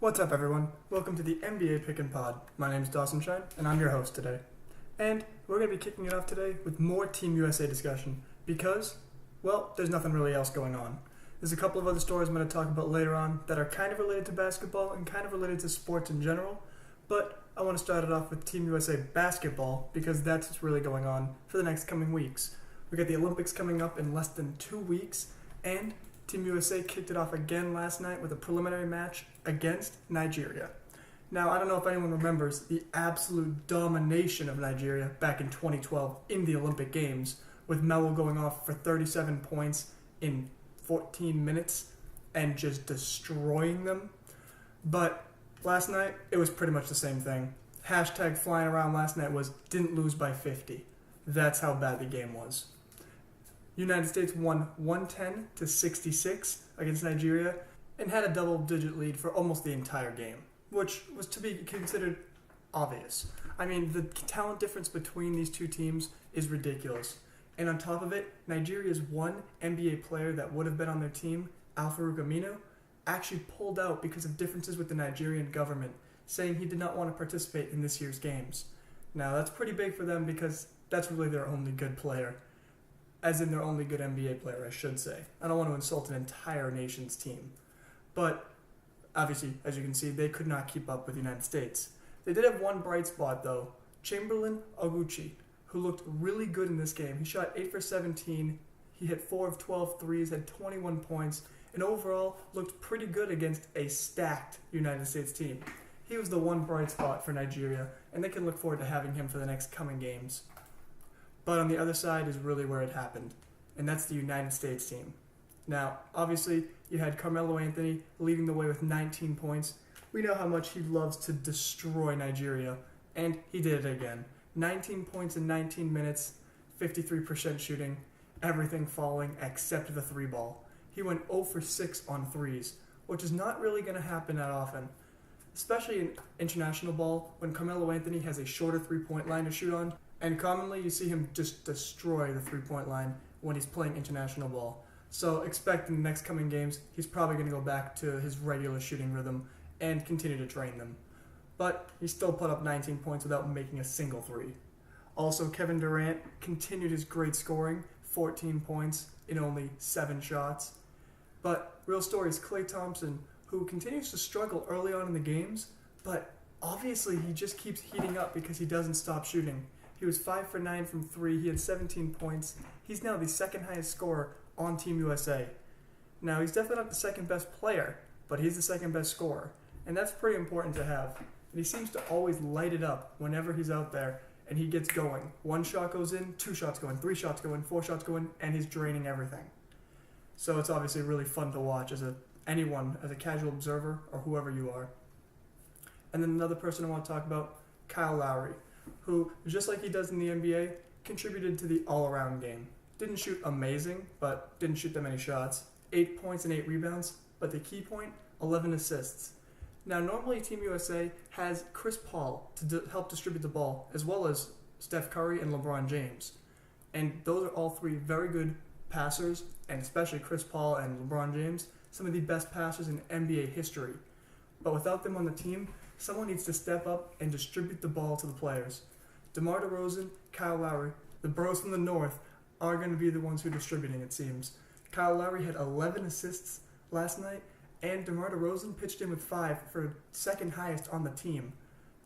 What's up, everyone? Welcome to the NBA Pick and Pod. My name is Dawson Shine, and I'm your host today. And we're going to be kicking it off today with more Team USA discussion because, well, there's nothing really else going on. There's a couple of other stories I'm going to talk about later on that are kind of related to basketball and kind of related to sports in general, but I want to start it off with Team USA basketball because that's what's really going on for the next coming weeks. We got the Olympics coming up in less than 2 weeks, and Team USA kicked it off again last night with a preliminary match against Nigeria. Now, I don't know if anyone remembers the absolute domination of Nigeria back in 2012 in the Olympic Games, with Melo going off for 37 points in 14 minutes and just destroying them. But last night, it was pretty much the same thing. Hashtag flying around last night was didn't lose by 50. That's how bad the game was. United States won 110-66 against Nigeria and had a double-digit lead for almost the entire game, which was to be considered obvious. I mean, the talent difference between these two teams is ridiculous. And on top of it, Nigeria's one NBA player that would have been on their team, Al-Farouq Aminu, actually pulled out because of differences with the Nigerian government, saying he did not want to participate in this year's games. Now, that's pretty big for them because that's really their only good player. As in their only good NBA player, I should say. I don't want to insult an entire nation's team. But, obviously, as you can see, they could not keep up with the United States. They did have one bright spot, though. Chamberlain Oguchi, who looked really good in this game. He shot 8 for 17. He hit 4 of 12 threes, had 21 points, and overall looked pretty good against a stacked United States team. He was the one bright spot for Nigeria, and they can look forward to having him for the next coming games. But on the other side is really where it happened, and that's the United States team. Now, obviously, you had Carmelo Anthony leading the way with 19 points. We know how much he loves to destroy Nigeria, and he did it again. 19 points in 19 minutes, 53% shooting, everything falling except the three ball. He went 0 for 6 on threes, which is not really going to happen that often, especially in international ball when Carmelo Anthony has a shorter three-point line to shoot on. And commonly, you see him just destroy the three-point line when he's playing international ball. So expect in the next coming games, he's probably going to go back to his regular shooting rhythm and continue to train them. But he still put up 19 points without making a single three. Also, Kevin Durant continued his great scoring, 14 points in only 7 shots. But real story is Klay Thompson, who continues to struggle early on in the games, but obviously he just keeps heating up because he doesn't stop shooting. He was 5 for 9 from 3. He had 17 points. He's now the second highest scorer on Team USA. Now, he's definitely not the second best player, but he's the second best scorer. And that's pretty important to have. And he seems to always light it up whenever he's out there and he gets going. 1 shot goes in, 2 shots go in, 3 shots go in, 4 shots go in, and he's draining everything. So it's obviously really fun to watch as a casual observer or whoever you are. And then another person I want to talk about, Kyle Lowry, who, just like he does in the NBA, contributed to the all-around game. Didn't shoot amazing, but didn't shoot that many shots. 8 points and 8 rebounds, but the key point, 11 assists. Now, normally Team USA has Chris Paul to help distribute the ball, as well as Steph Curry and LeBron James. And those are all three very good passers, and especially Chris Paul and LeBron James, some of the best passers in NBA history. But without them on the team, someone needs to step up and distribute the ball to the players. DeMar DeRozan, Kyle Lowry, the bros from the north, are going to be the ones who are distributing, it seems. Kyle Lowry had 11 assists last night, and DeMar DeRozan pitched in with 5 for second highest on the team.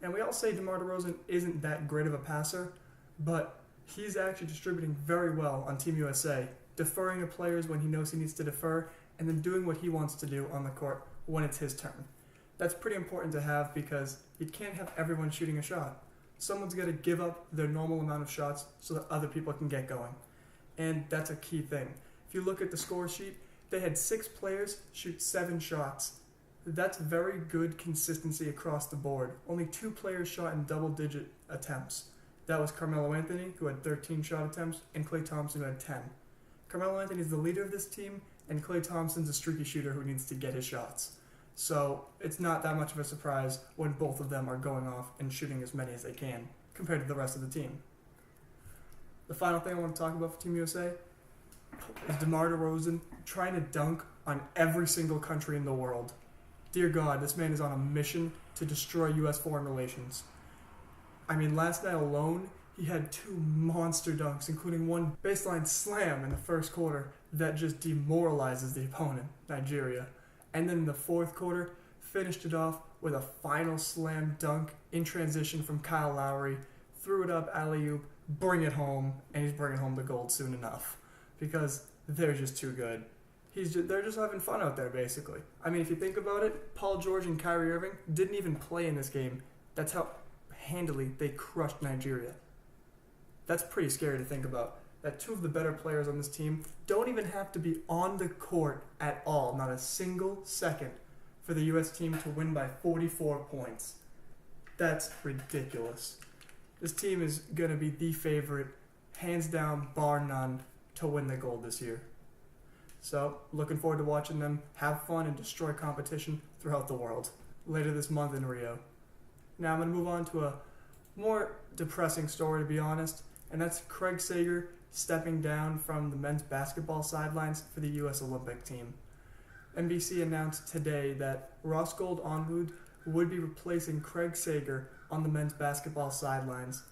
And we all say DeMar DeRozan isn't that great of a passer, but he's actually distributing very well on Team USA, deferring to players when he knows he needs to defer, and then doing what he wants to do on the court when it's his turn. That's pretty important to have because you can't have everyone shooting a shot. Someone's got to give up their normal amount of shots so that other people can get going. And that's a key thing. If you look at the score sheet, they had 6 players shoot 7 shots. That's very good consistency across the board. Only 2 players shot in double-digit attempts. That was Carmelo Anthony, who had 13 shot attempts, and Klay Thompson, who had 10. Carmelo Anthony is the leader of this team, and Klay Thompson's a streaky shooter who needs to get his shots. So it's not that much of a surprise when both of them are going off and shooting as many as they can compared to the rest of the team. The final thing I want to talk about for Team USA is DeMar DeRozan trying to dunk on every single country in the world. dear God, this man is on a mission to destroy U.S. foreign relations. I mean, last night alone, he had 2 monster dunks, including one baseline slam in the first quarter that just demoralizes the opponent, Nigeria. And then in the fourth quarter, finished it off with a final slam dunk in transition from Kyle Lowry, threw it up, alley-oop, bring it home, and he's bringing home the gold soon enough because they're just too good. They're just having fun out there, basically. I mean, if you think about it, Paul George and Kyrie Irving didn't even play in this game. That's how handily they crushed Nigeria. That's pretty scary to think about. That 2 of the better players on this team don't even have to be on the court at all, not a single second, for the U.S. team to win by 44 points. That's ridiculous. This team is going to be the favorite, hands down, bar none, to win the gold this year. So, looking forward to watching them have fun and destroy competition throughout the world later this month in Rio. Now I'm going to move on to a more depressing story, to be honest, and that's Craig Sager stepping down from the men's basketball sidelines for the U.S. Olympic team. NBC announced today that Ross Gold-Onwude would be replacing Craig Sager on the men's basketball sidelines.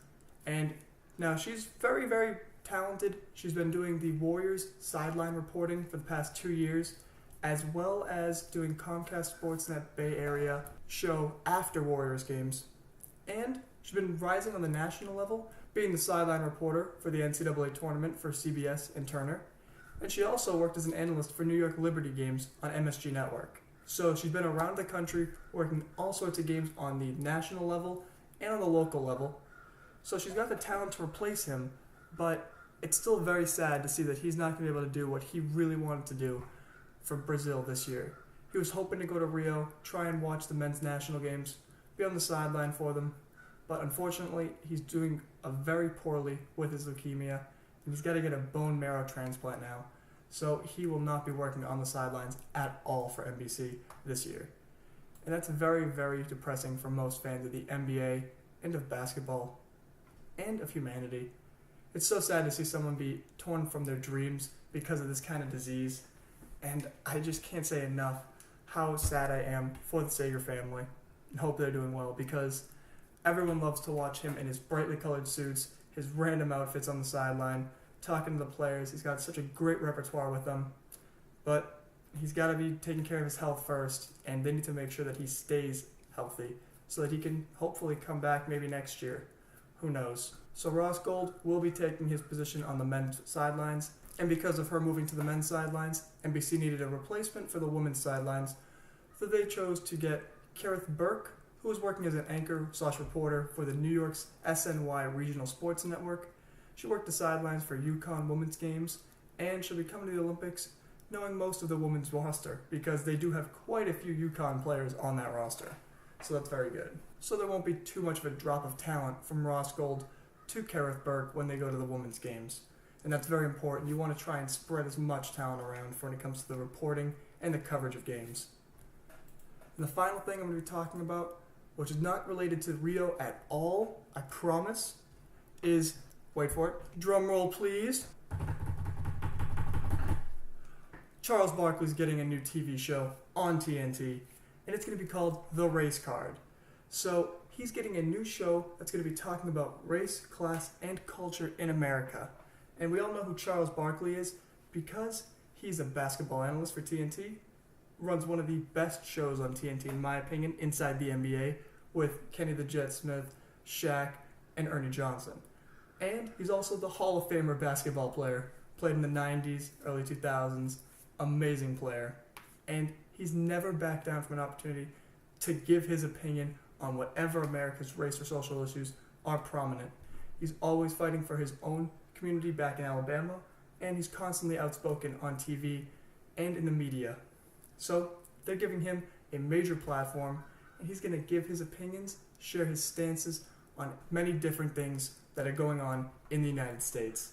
And now she's very, very talented. She's been doing the Warriors sideline reporting for the past 2 years, as well as doing Comcast Sportsnet Bay Area show after Warriors games. And she's been rising on the national level, being the sideline reporter for the NCAA tournament for CBS and Turner. And she also worked as an analyst for New York Liberty games on MSG Network. So she's been around the country working all sorts of games on the national level and on the local level. So she's got the talent to replace him, but it's still very sad to see that he's not going to be able to do what he really wanted to do for Brazil this year. He was hoping to go to Rio, try and watch the men's national games, be on the sideline for them, but unfortunately he's doing very poorly with his leukemia, and he's got to get a bone marrow transplant now. So he will not be working on the sidelines at all for NBC this year. And that's very, very depressing for most fans of the NBA and of basketball and of humanity. It's so sad to see someone be torn from their dreams because of this kind of disease. And I just can't say enough how sad I am for the Sager family and hope they're doing well, because everyone loves to watch him in his brightly colored suits, his random outfits on the sideline, talking to the players. He's got such a great repertoire with them. But he's got to be taking care of his health first, and they need to make sure that he stays healthy so that he can hopefully come back maybe next year. Who knows? So Ross Gold will be taking his position on the men's sidelines, and because of her moving to the men's sidelines, NBC needed a replacement for the women's sidelines, so they chose to get Kerith Burke, who was working as an anchor/reporter for the New York's SNY Regional Sports Network. She worked the sidelines for UConn women's games, and she'll be coming to the Olympics knowing most of the women's roster, because they do have quite a few UConn players on that roster. So that's very good. So there won't be too much of a drop of talent from Ross Gold to Kerith Burke when they go to the women's games. And that's very important. You want to try and spread as much talent around when it comes to the reporting and the coverage of games. And the final thing I'm going to be talking about, which is not related to Rio at all, I promise, is, wait for it, drum roll please, Charles Barkley's getting a new TV show on TNT, and it's going to be called The Race Card. So he's getting a new show that's going to be talking about race, class, and culture in America. And we all know who Charles Barkley is because he's a basketball analyst for TNT, runs one of the best shows on TNT, in my opinion, inside the NBA, with Kenny the Jet Smith, Shaq, and Ernie Johnson. And he's also the Hall of Famer basketball player, played in the 90s, early 2000s, amazing player. And he's never backed down from an opportunity to give his opinion on whatever America's race or social issues are prominent. He's always fighting for his own community back in Alabama, and he's constantly outspoken on TV and in the media. So they're giving him a major platform, and he's going to give his opinions, share his stances on many different things that are going on in the United States,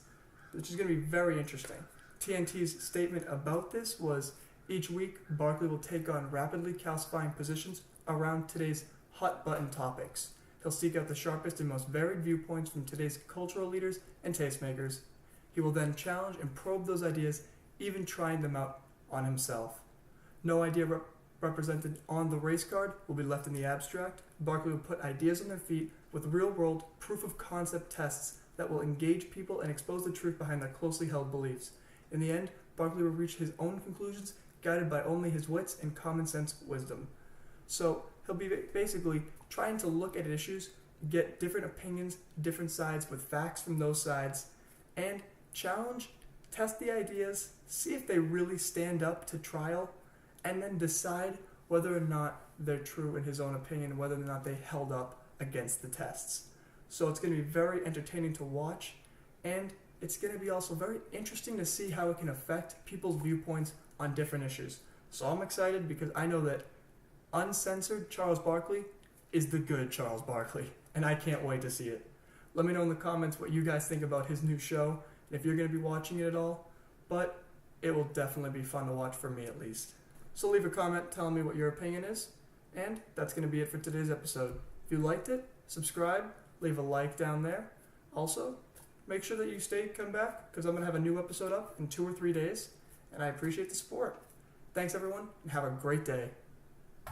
which is going to be very interesting. TNT's statement about this was, each week, Barkley will take on rapidly calcifying positions around today's hot-button topics. He'll seek out the sharpest and most varied viewpoints from today's cultural leaders and tastemakers. He will then challenge and probe those ideas, even trying them out on himself. No idea represented on the race card will be left in the abstract. Barkley will put ideas on their feet with real-world proof-of-concept tests that will engage people and expose the truth behind their closely held beliefs. In the end, Barkley will reach his own conclusions, guided by only his wits and common sense wisdom. So he'll be basically trying to look at issues, get different opinions, different sides with facts from those sides, and challenge, test the ideas, see if they really stand up to trial, and then decide whether or not they're true in his own opinion, whether or not they held up against the tests. So it's going to be very entertaining to watch, and it's going to be also very interesting to see how it can affect people's viewpoints on different issues. So I'm excited because I know that uncensored Charles Barkley is the good Charles Barkley, and I can't wait to see it. Let me know in the comments what you guys think about his new show, and if you're going to be watching it at all, but it will definitely be fun to watch for me at least. So leave a comment telling me what your opinion is, and that's going to be it for today's episode. If you liked it, subscribe, leave a like down there. Also, make sure that you come back, because I'm going to have a new episode up in 2 or 3 days, and I appreciate the support. Thanks everyone, and have a great day.